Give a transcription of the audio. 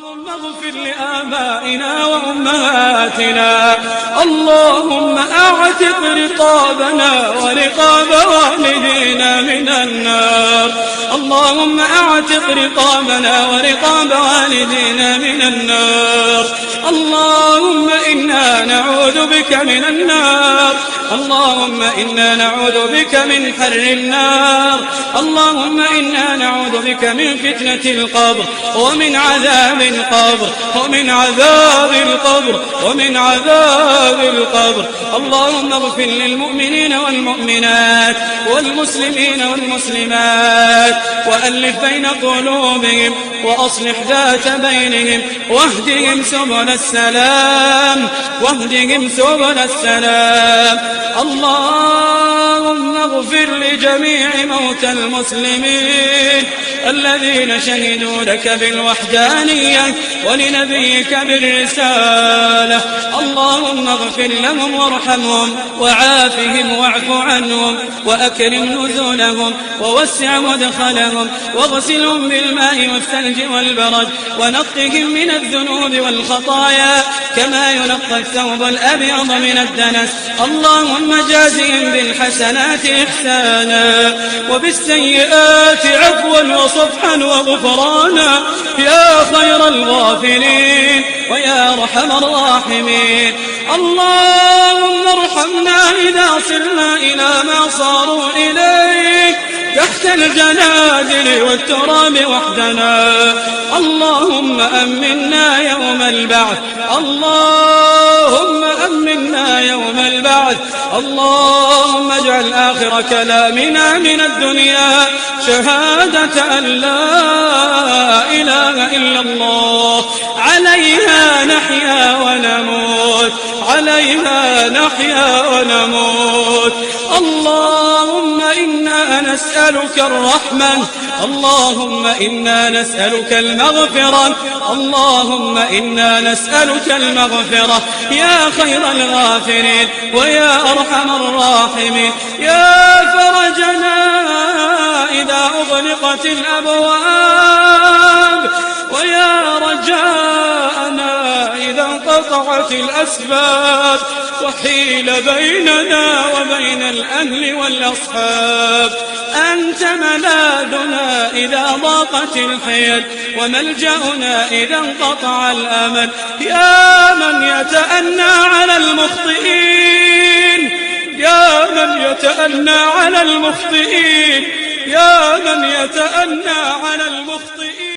اللهم اغفر لآبائنا وأمهاتنا. اللهم أعتق رقابنا ورقاب والدينا من النار. اللهم أعتق رقابنا ورقاب والدينا من النار. اللهم إنا نعوذ بك من النار. اللهم إنا نعوذ بك من حر النار. اللهم إنا نعوذ بك من فتنة القبر ومن عذاب القبر ومن عذاب القبر. اللهم اغفر للمؤمنين والمؤمنات والمسلمين والمسلمات وألف بين قلوبهم وأصلح ذات بينهم واهدهم سبل السلام. اللهم اغفر لجميع موتى المسلمين الذين شهدوا لك بالوحدانية ولنبيك بالرسالة. اللهم اغفر لهم وارحمهم وعافهم واعف عنهم وأكرم نزلهم ووسع مدخلهم واغسلهم بالماء والثلج والبرد ونقهم من الذنوب والخطايا كما ينقى الثوب الأبيض من الدنس. اللهم جازهم بالحسنات إحسانا وبالسيئات عفوا وصفحا وغفرانا يا خير الغافرين ويا أرحم الراحمين. اللهم ارحمنا إذا صرنا إلى ما صاروا إليه تحت الجنادل والتراب وحدنا. اللهم أمنا يوم البعث. اللهم أمنا يوم البعث. اللهم اجعل آخر كلامنا من الدنيا شهادة أن لا إله إلا الله. عليها نحيا ونموت، عليها نحيا ونموت. اللهم إنا نسألك الرحمة. اللهم إنا نسألك المغفرة. اللهم إنا نسألك المغفرة يا خير الغافرين ويا أرحم الراحمين. يا فرجنا إذا أغلقت الأبواب ويا رجاءنا إذا انقطعت الأسباب وحيل بيننا وبين الأهل والأصحاب. أنت ملاذنا إذا ضاقت الحيل وملجأنا إذا انقطع الأمل. يا من يتأنى على المخطئين، يا من يتأنى على المخطئين، يا من يتأنى على المخطئين.